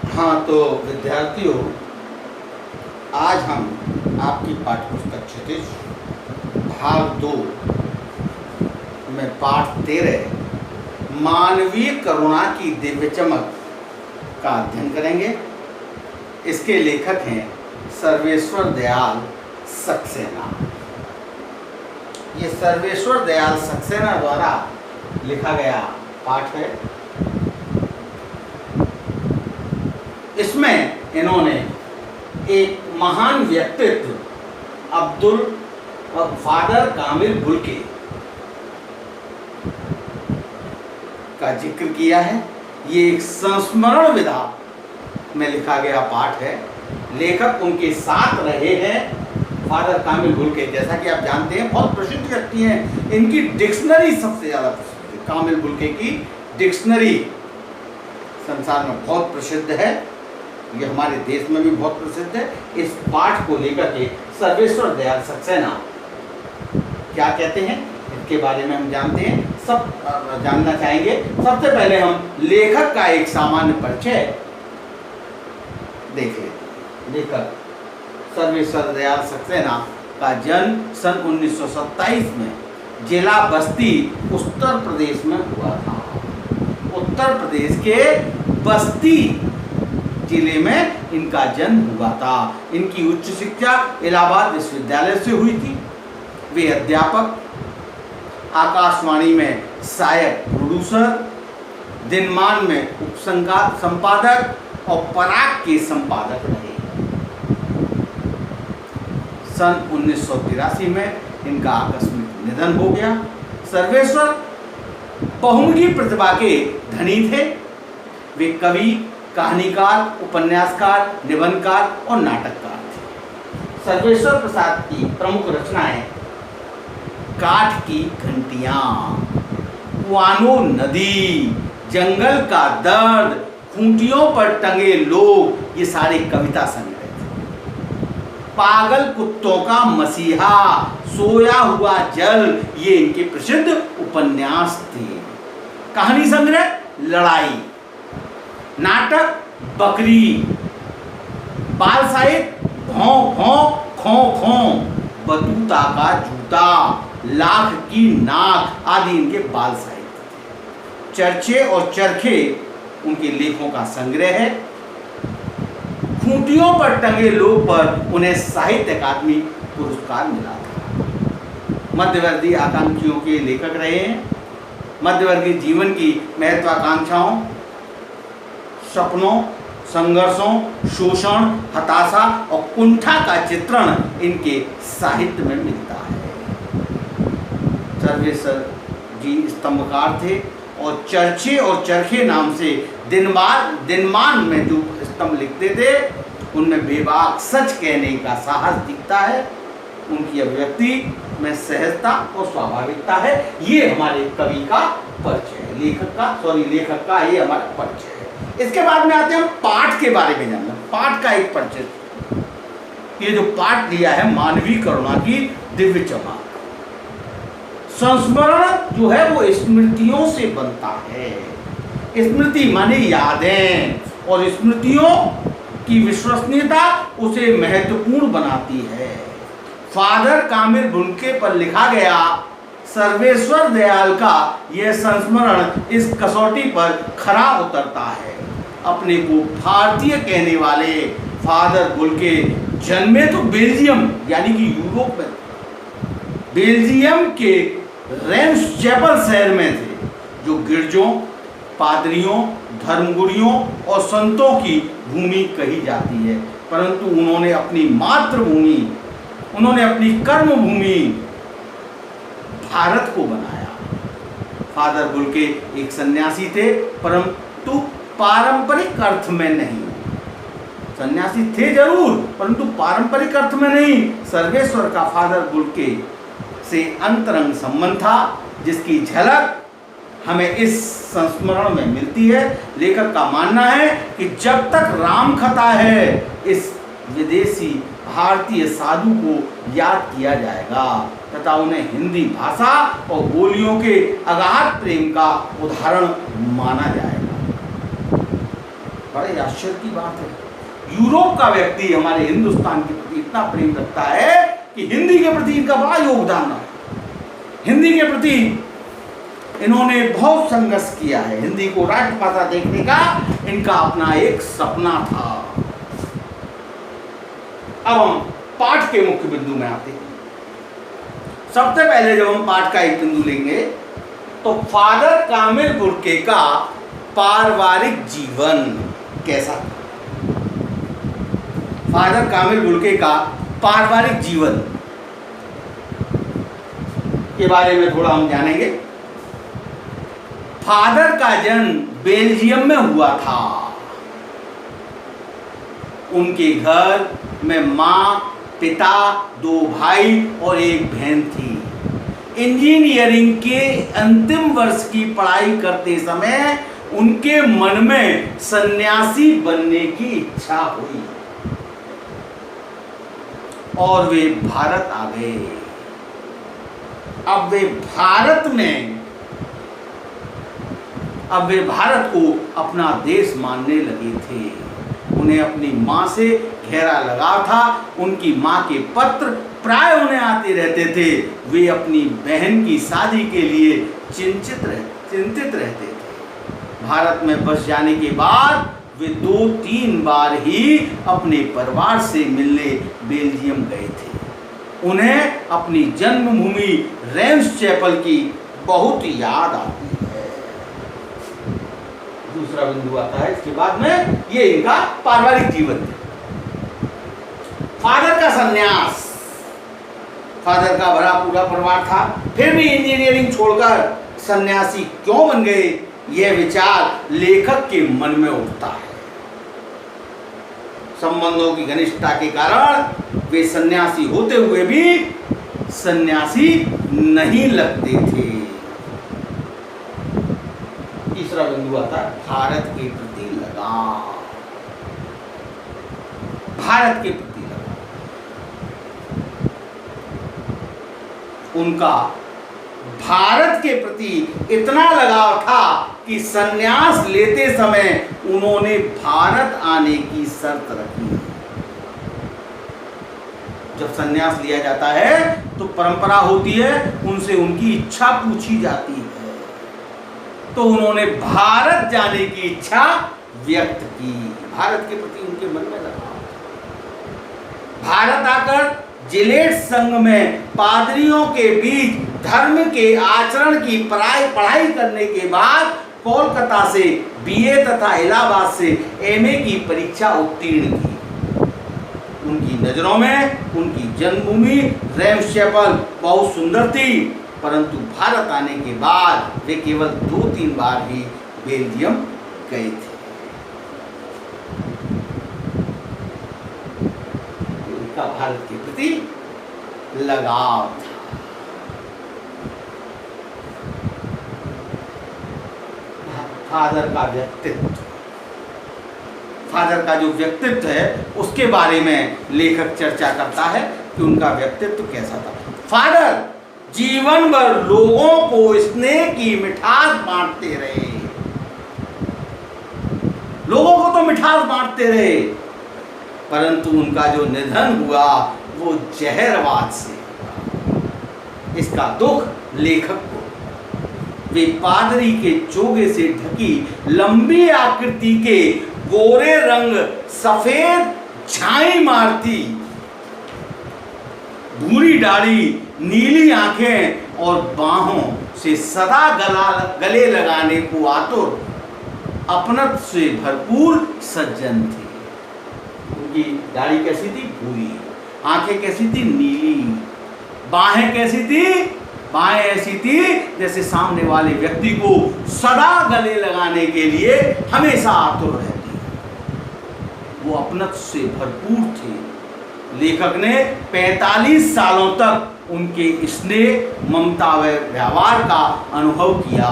हाँ, तो विद्यार्थियों, आज हम आपकी पाठ्यपुस्तक क्षितिज भाग 2 में पाठ 13 मानवीय करुणा की दिव्य चमक का अध्ययन करेंगे। इसके लेखक हैं सर्वेश्वर दयाल सक्सेना। ये सर्वेश्वर दयाल सक्सेना द्वारा लिखा गया पाठ है। इसमें इन्होंने एक महान व्यक्तित्व अब्दुल फादर कामिल बुल्के का जिक्र किया है। ये एक संस्मरण विधा में लिखा गया पाठ है। लेखक उनके साथ रहे हैं फादर कामिल बुल्के। जैसा कि आप जानते हैं, बहुत प्रसिद्ध व्यक्ति हैं। इनकी डिक्शनरी सबसे ज़्यादा प्रसिद्ध है। कामिल बुल्के की डिक्शनरी संसार में बहुत प्रसिद्ध है। ये हमारे देश में भी बहुत प्रसिद्ध है। इस पाठ को लेकर के सर्वेश्वर दयाल सक्सेना क्या कहते हैं, इसके बारे में हम जानते हैं, सब जानना चाहेंगे। सबसे पहले हम लेखक का एक सामान्य परिचय देख लेते हैं। लेखक सर्वेश्वर दयाल सक्सेना का जन्म सन 1927 में जिला बस्ती उत्तर प्रदेश में हुआ था। उत्तर प्रदेश के बस्ती जिले में इनका जन्म हुआ था। इनकी उच्च शिक्षा इलाहाबाद विश्वविद्यालय से हुई थी। वे अध्यापक, आकाशवाणी में सहायक प्रोड्यूसर, दिनमान में संपादक और पराग के संपादक रहे। सन 1983 में इनका आकस्मिक निधन हो गया। सर्वेश्वर बहुमुखी प्रतिभा के धनी थे। वे कवि, कहानीकार, उपन्यासकार, निबंधकार और नाटककार थे। सर्वेश्वर प्रसाद की प्रमुख रचनाएं काठ की घंटियां, कुआनो नदी, जंगल का दर्द, खूंटियों पर टंगे लोग, ये सारे कविता संग्रह थे। पागल कुत्तों का मसीहा, सोया हुआ जल, ये इनके प्रसिद्ध उपन्यास थे। कहानी संग्रह लड़ाई, नाटक बकरी, बाल साहित्य भौं भौं खों खों, बतूता का जूता, लाख की नाक आदि इनके बाल साहित्य। चर्चे और चरखे उनके लेखों का संग्रह है। खूंटियों पर टंगे लोग पर उन्हें साहित्य अकादमी पुरस्कार मिला था। मध्यवर्गीय आकांक्षियों के लेखक रहे हैं। मध्यवर्गीय जीवन की महत्वाकांक्षाओं, सपनों, संघर्षों, शोषण, हताशा और कुंठा का चित्रण इनके साहित्य में मिलता है। सर्वेश्वर जी स्तंभकार थे और चर्चे और चरखे नाम से दिनमान में जो स्तंभ लिखते थे, उनमें बेबाक सच कहने का साहस दिखता है। उनकी अभिव्यक्ति में सहजता और स्वाभाविकता है। ये हमारे कवि का परिचय है, लेखक का ये हमारा परिचय है। इसके बाद में आते हैं हम पाठ के बारे में जानना। पाठ का एक परिचय, ये जो पाठ दिया है मानवीय करुणा की दिव्य चमक। संस्मरण जो है वो स्मृतियों से बनता है। स्मृति माने यादें, और स्मृतियों की विश्वसनीयता उसे महत्वपूर्ण बनाती है। फादर कामिल बुल्के पर लिखा गया सर्वेश्वर दयाल का यह संस्मरण इस कसौटी पर खरा उतरता है। अपने को भारतीय कहने वाले फादर बुल्के जन्मे तो बेल्जियम यानी कि यूरोप में, बेल्जियम के रेम्सचैपल शहर में थे, जो गिरजों, पादरियों, धर्मगुरुओं और संतों की भूमि कही जाती है। परंतु उन्होंने अपनी मातृभूमि, उन्होंने अपनी कर्म भूमि भारत को बनाया। फादर बुल्के एक सन्यासी थे, परंतु पारंपरिक अर्थ में नहीं। सन्यासी थे जरूर, परंतु पारंपरिक अर्थ में नहीं। सर्वेश्वर का फादर बुल्के से अंतरंग संबंध था, जिसकी झलक हमें इस संस्मरण में मिलती है। लेखक का मानना है कि जब तक राम कथा है, इस विदेशी भारतीय साधु को याद किया जाएगा तथा उन्हें हिंदी भाषा और बोलियों के अगाध प्रेम का उदाहरण माना जाएगा। बड़े आश्चर्य की बात है, यूरोप का व्यक्ति हमारे हिंदुस्तान के प्रति इतना प्रेम रखता है कि हिंदी के प्रति इनका बड़ा योगदान है। हिंदी के प्रति इन्होंने बहुत संघर्ष किया है। हिंदी को राष्ट्रभाषा देखने का इनका अपना एक सपना था। अब हम पाठ के मुख्य बिंदु में आते हैं। सबसे पहले जब हम पाठ का एक बिंदु लेंगे तो फादर कामिल बुर्के का पारिवारिक जीवन कैसा, फादर कामिल बुर्के का पारिवारिक जीवन के बारे में थोड़ा हम जानेंगे। फादर का जन्म बेल्जियम में हुआ था। उनके घर में मां, पिता, 2 भाई और 1 बहन थी। इंजीनियरिंग के अंतिम वर्ष की पढ़ाई करते समय उनके मन में सन्यासी बनने की इच्छा हुई और वे भारत आ गए। अब वे भारत को अपना देश मानने लगे थे। उन्हें अपनी मां से गहरा लगाव था। उनकी मां के पत्र प्राय उन्हें आते रहते थे। वे अपनी बहन की शादी के लिए चिंतित रहते थे। भारत में बस जाने के बाद वे 2-3 बार ही अपने परिवार से मिलने बेल्जियम गए थे। उन्हें अपनी जन्मभूमि रेम्स चैपल की बहुत याद आती है। दूसरा बिंदु आता है इसके बाद में, ये इनका पारिवारिक जीवन है। फादर का संन्यास, फादर का भरा पूरा परिवार था, फिर भी इंजीनियरिंग छोड़कर सन्यासी क्यों बन गए, यह विचार लेखक के मन में उठता है। संबंधों की घनिष्ठता के कारण वे सन्यासी होते हुए भी सन्यासी नहीं लगते थे। तीसरा बिंदु आता है भारत के प्रति लगाव। भारत के प्रति लगाव, उनका भारत के प्रति इतना लगाव था कि सन्यास लेते समय उन्होंने भारत आने की शर्त रखी। जब सन्यास लिया जाता है तो परंपरा होती है, उनसे उनकी इच्छा पूछी जाती है। तो उन्होंने भारत जाने की इच्छा व्यक्त की। भारत के प्रति उनके मन में लगाव। भारत आकर जिलेट संघ में पादरियों के बीच धर्म के आचरण की पढ़ाई करने के बाद कोलकाता से बीए तथा इलाहाबाद से एमए की परीक्षा उत्तीर्ण की। उनकी नजरों में उनकी जन्मभूमि रेम्स चैपल बहुत सुंदर थी, परंतु भारत आने के बाद वे केवल 2-3 बार ही बेल्जियम गए थे। उनका भारत के प्रति लगाव था। फादर का व्यक्तित्व, फादर का जो व्यक्तित्व है उसके बारे में लेखक चर्चा करता है कि उनका व्यक्तित्व कैसा था। फादर जीवन भर लोगों को स्नेह की मिठास बांटते रहे। लोगों को तो मिठास बांटते रहे, परंतु उनका जो निधन हुआ वो जहरवाद से हुआ। इसका दुख लेखक को। वे पादरी के चोगे से ढकी लंबी आकृति के गोरे रंग सफेद छाई मारती, भूरी दाढ़ी, नीली आंखें और बाहों से सदा गले लगाने को आतुर, अपनत्व से भरपूर सज्जन थे। उनकी दाढ़ी कैसी थी? भूरी। आंखें कैसी थी? नीली। बाहें कैसी थी? बाहें ऐसी थी जैसे सामने वाले व्यक्ति को सदा गले लगाने के लिए हमेशा आतुर रहती। वो अपनत्व से भरपूर थे। लेखक ने 45 सालों तक उनके स्नेह, ममता व व्यवहार का अनुभव किया।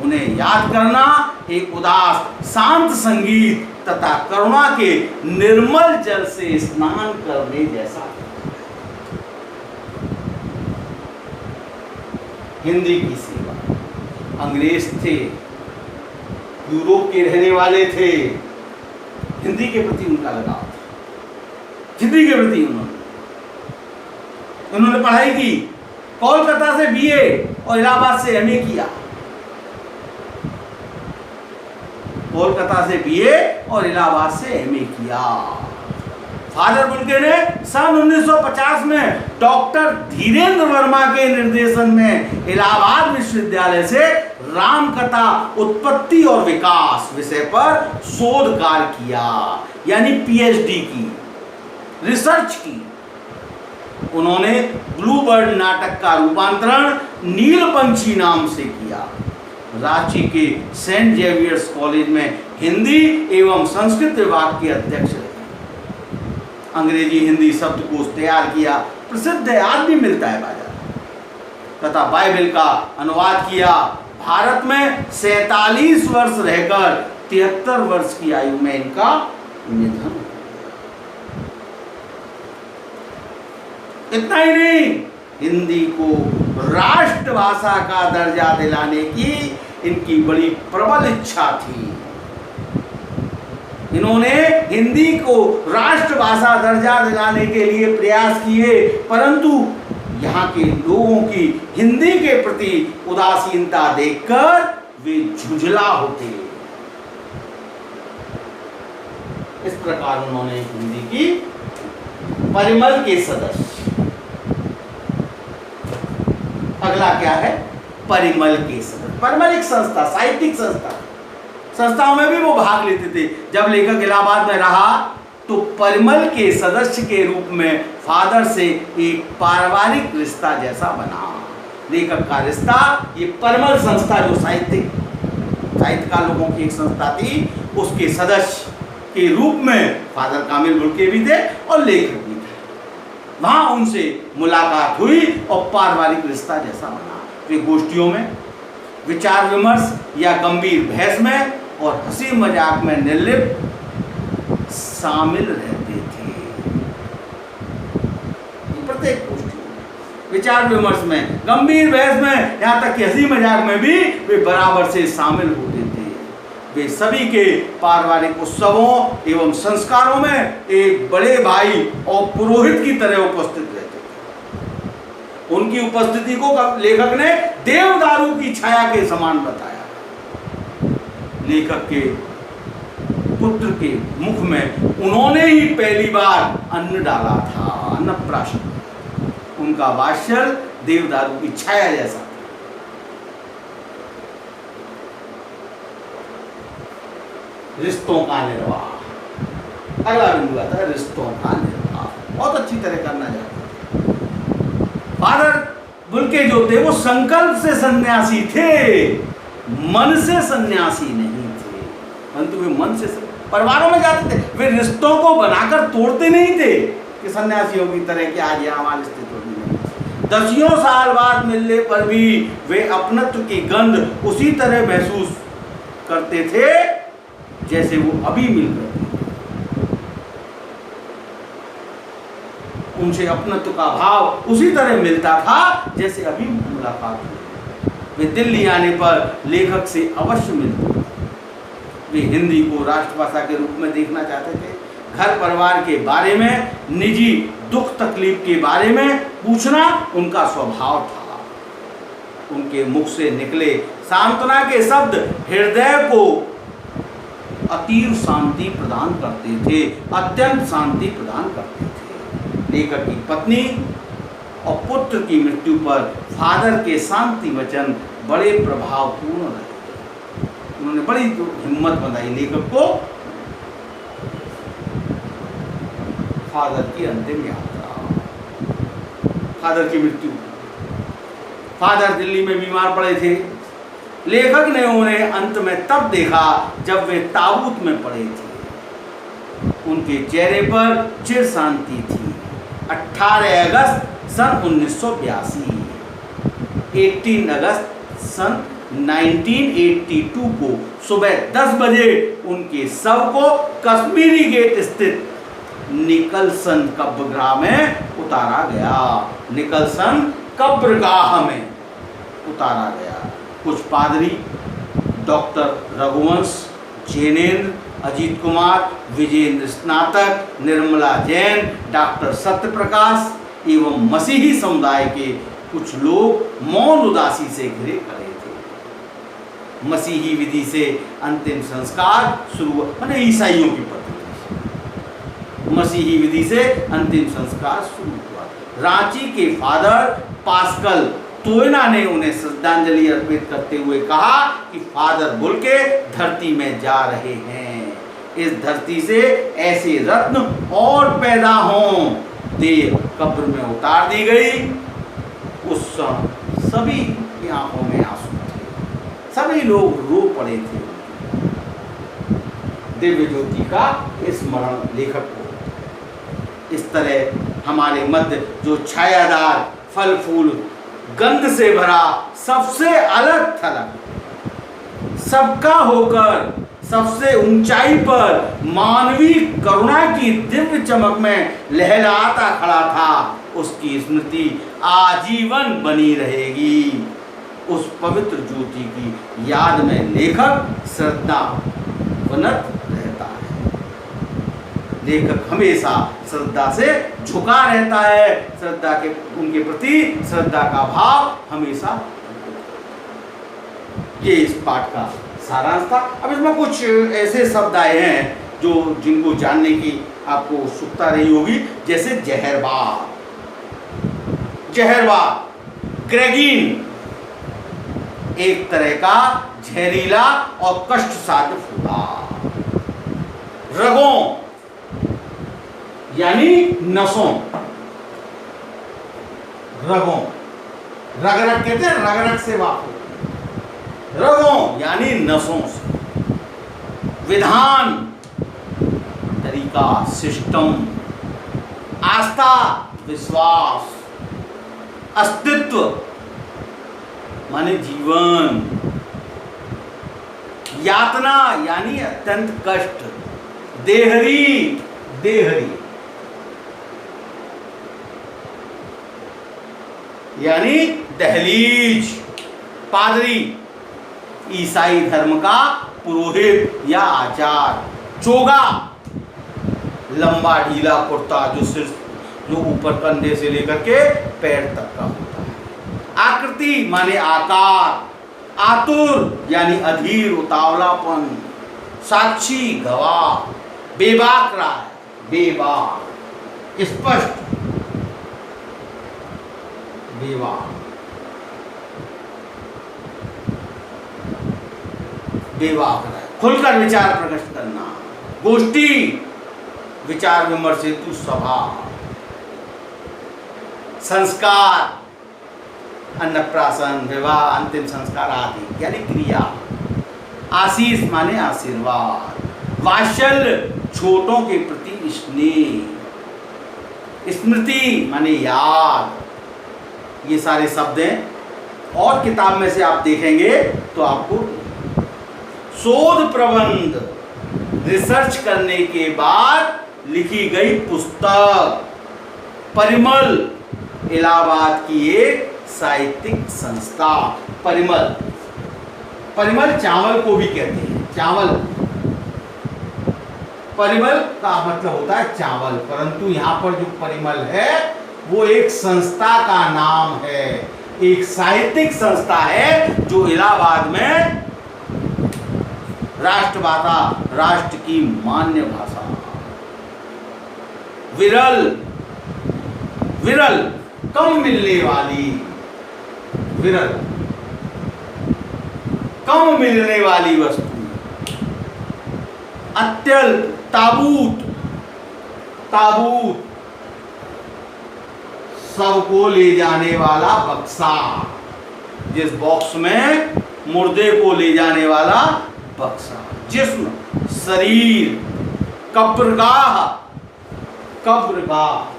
उन्हें याद करना एक उदास शांत संगीत तथा करुणा के निर्मल जल से स्नान करने जैसा है। हिंदी की सेवा। अंग्रेज थे, यूरोप के रहने वाले थे, हिंदी के प्रति उनका लगाव था, हिंदी के प्रति उन्होंने पढ़ाई की, कोलकाता से बीए और इलाहाबाद से एमए किया, कोलकाता से बीए और इलाहाबाद से एमए किया। फादर बुल्के ने सन 1950 में डॉक्टर धीरेन्द्र वर्मा के निर्देशन में इलाहाबाद विश्वविद्यालय से रामकथा उत्पत्ति और विकास विषय पर शोध कार्य किया, यानी पीएचडी की, रिसर्च की। उन्होंने ब्लूबर्ड नाटक का रूपांतरण नीलपंछी नाम से किया। रांची के सेंट जेवियर्स कॉलेज में हिंदी एवं संस्कृत विभाग के अध्यक्ष रहे। अंग्रेजी हिंदी शब्दकोश तैयार किया, प्रसिद्ध है, आज भी मिलता है बाजार, तथा बाइबल का अनुवाद किया। भारत में 47 वर्ष रहकर 73 वर्ष की आयु में इनका निधन। इतना ही नहीं, हिंदी को राष्ट्रभाषा का दर्जा दिलाने की इनकी बड़ी प्रबल इच्छा थी। इन्होंने हिंदी को राष्ट्रभाषा दर्जा दिलाने के लिए प्रयास किए, परंतु यहाँ के लोगों की हिंदी के प्रति उदासीनता देखकर वे झुंझला होते। इस प्रकार उन्होंने हिंदी की परिमल के सदस्य, अगला क्या है, परिमल के सदस्य। परिमल एक संस्था, साहित्यिक संस्था, संस्थाओं में भी वो भाग लेते थे। जब लेखक इलाहाबाद में रहा तो परिमल के सदस्य के रूप में फादर से एक पारिवारिक रिश्ता जैसा बना। लेखक का रिश्ता ये परिमल संस्था, जो साहित्यकार लोगों की एक संस्था थी, उसके सदस्य के रूप में फादर कामिल बुल्के भी थे और लेखक भी थे। वहां उनसे मुलाकात हुई और पारिवारिक रिश्ता जैसा बना। वे गोष्ठियों में, विचार विमर्श या गंभीर बहस में और हंसी मजाक में निर्लिप्त शामिल रहते थे। प्रत्येक गोष्ठी में, विचार विमर्श में, गंभीर बहस में, यहाँ तक कि हंसी मजाक में भी वे बराबर से शामिल होते थे। वे सभी के पारिवारिक उत्सवों एवं संस्कारों में एक बड़े भाई और पुरोहित की तरह उपस्थित रहते थे। उनकी उपस्थिति को लेखक ने देवदारू की छाया के समान बताया। लेखक के पुत्र के मुख में उन्होंने ही पहली बार अन्न डाला था, अन्नप्राशन। उनका वात्सल्य देवदारू की छाया जैसा। रिश्तों का निर्वाह, अगला बिंदु आता है रिश्तों का निर्वाह। बहुत अच्छी तरह करना चाहते थे। फादर बुल्के जो थे वो संकल्प से सन्यासी थे, मन से सन्यासी नहीं थे। परंतु वे मन से परिवारों में जाते थे, वे रिश्तों को बनाकर तोड़ते नहीं थे कि सन्यासियों की तरह कि आज यहाँ हमारी स्थिति होगी नहीं। दसियों साल बाद मिलने पर भी वे अपनत्व की गंध उसी तरह महसूस करते थे जैसे वो अभी मिल रहे थे। उनसे अपनत्व का भाव उसी तरह मिलता था जैसे अभी मुलाकात हुई। वे दिल्ली आने पर लेखक से अवश्य मिलते। वे हिंदी को राष्ट्रभाषा के रूप में देखना चाहते थे। घर परिवार के बारे में, निजी दुख तकलीफ के बारे में पूछना उनका स्वभाव था। उनके मुख से निकले सांत्वना के शब्द हृदय को अतीव शांति प्रदान करते थे, अत्यंत शांति प्रदान करते थे। लेखक की पत्नी और पुत्र की मृत्यु पर फादर के शांति वचन बड़े प्रभावपूर्ण रहे। उन्होंने बड़ी हिम्मत बनाई लेखक को। फादर की अंतिम यात्रा, फादर की मृत्यु। फादर दिल्ली में बीमार पड़े थे। लेखक ने उन्हें अंत में तब देखा जब वे ताबूत में पड़े थे। उनके चेहरे पर चिर शांति थी। 18 अगस्त सन 1982, 18 अगस्त सन 1982 को सुबह 10 बजे उनके शव को कश्मीरी गेट स्थित निकलसन कब्रगाह में उतारा गया। निकलसन कब्रगाह में उतारा गया। कुछ पादरी, डॉक्टर रघुवंश, जैनेन्द्र, अजीत कुमार, विजेंद्र स्नातक, निर्मला जैन, डॉक्टर सत्यप्रकाश एवं मसीही समुदाय के कुछ लोग मौन उदासी से घिरे खड़े थे। मसीही विधि से अंतिम संस्कार शुरू, माने ईसाइयों की पद्धति, मसीही विधि से अंतिम संस्कार शुरू हुआ। रांची के फादर पास्कल तोयना ने उन्हें श्रद्धांजलि अर्पित करते हुए कहा कि फादर बुल्के धरती में जा रहे हैं, इस धरती से ऐसे रत्न और पैदा हों। देह कब्र में उतार दी गई। उस समय सभी की आंखों में आंसू थे, सभी लोग रो पड़े थे। दिव्य ज्योति का स्मरण लेखक को। इस तरह हमारे मध्य जो छायादार, फल फूल, गंध से भरा, सबसे अलग थलग, सबका होकर सबसे ऊंचाई पर मानवीय करुणा की दिव्य चमक में लहराता खड़ा था, उसकी स्मृति आजीवन बनी रहेगी। उस पवित्र ज्योति की याद में लेखक श्रद्धावनत रहता है। लेखक हमेशा श्रद्धा से झुका रहता है, श्रद्धा के उनके प्रति श्रद्धा का भाव हमेशा। ये इस पाठ का सारांश था। अब इसमें कुछ ऐसे शब्द आए हैं जो जिनको जानने की आपको उत्सुकता रही होगी, जैसे जहरवाद, जहरवाद ग्रेगिन, एक तरह का जहरीला और कष्ट साध्य फूला। रगों यानी नसों, रगों, रगरग कहते हैं, रगरग से वापस, रगों यानी नसों से। विधान तरीका, सिस्टम, आस्था, विश्वास, अस्तित्व माने जीवन, यातना यानी अत्यंत कष्ट, देहरी, देहरी यानी दहलीज, पादरी, ईसाई धर्म का पुरोहित या आचार, चोगा, लंबा ढीला कुर्ता जो सिर्फ जो ऊपर कंधे से लेकर के पैर तक का होता है। आकृति माने आकार, आतुर यानी अधीर, उतावलापन, साक्षी, गवाह, बेबाक राय, बेबाक, स्पष्ट, बेबाक, बेबाक राय, खुलकर विचार प्रकट करना, गोष्ठी, विचार विमर्श हेतु सभा, संस्कार, अन्नप्राशन, विवाह, अंतिम संस्कार आदि यानी क्रिया। आशीष माने आशीर्वाद, वात्सल्य छोटों के प्रति स्नेह, स्मृति माने याद। ये सारे शब्द हैं और किताब में से आप देखेंगे तो आपको शोध प्रबंध, रिसर्च करने के बाद लिखी गई पुस्तक, परिमल, इलाहाबाद की एक साहित्यिक संस्था। परिमल, परिमल चावल को भी कहते हैं, चावल, परिमल का मतलब होता है चावल, परंतु यहाँ पर जो परिमल है वो एक संस्था का नाम है, एक साहित्यिक संस्था है जो इलाहाबाद में राष्ट्रभाषा, राष्ट्र की मान्य भाषा। विरल, विरल कम मिलने वाली, विरल कम मिलने वाली वस्तु। अत्यल्प, ताबूत, ताबूत सबको ले जाने वाला बक्सा, जिस बॉक्स में मुर्दे को ले जाने वाला बक्सा। जिस्म, शरीर, कब्रगाह, कब्रगाह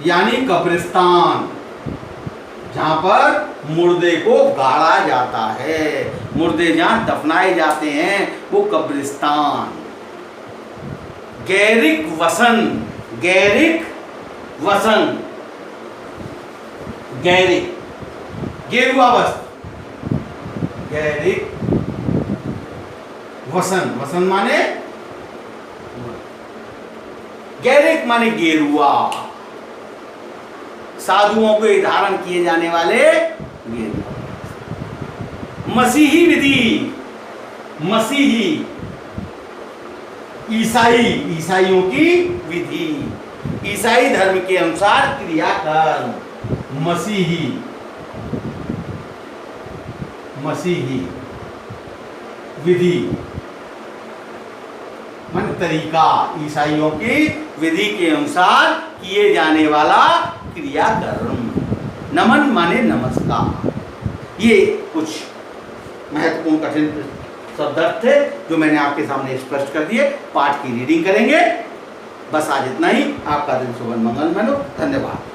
यानी कब्रिस्तान, जहां पर मुर्दे को गाड़ा जाता है, मुर्दे जहां दफनाए जाते हैं वो कब्रिस्तान। गैरिक वसन, गैरिक वसन, गैरिक गेरुआ वस्त्र, गैरिक वसन, वसन माने गैरिक माने गेरुआ, साधुओं के धारण किए जाने वाले गेरुआ। मसीही विधि, मसीही ईसाई, ईसाइयों की विधि, ईसाई धर्म के अनुसार क्रियाकर्म। मसीही, मसीही विधि मान तरीका, ईसाइयों की विधि के अनुसार किए जाने वाला क्रियाकर्म। नमन माने नमस्कार। ये कुछ महत्वपूर्ण कठिन शब्द थे जो मैंने आपके सामने स्पष्ट कर दिए। पाठ की रीडिंग करेंगे। बस आज इतना ही। आपका दिन शुभ मंगलमय हो। धन्यवाद।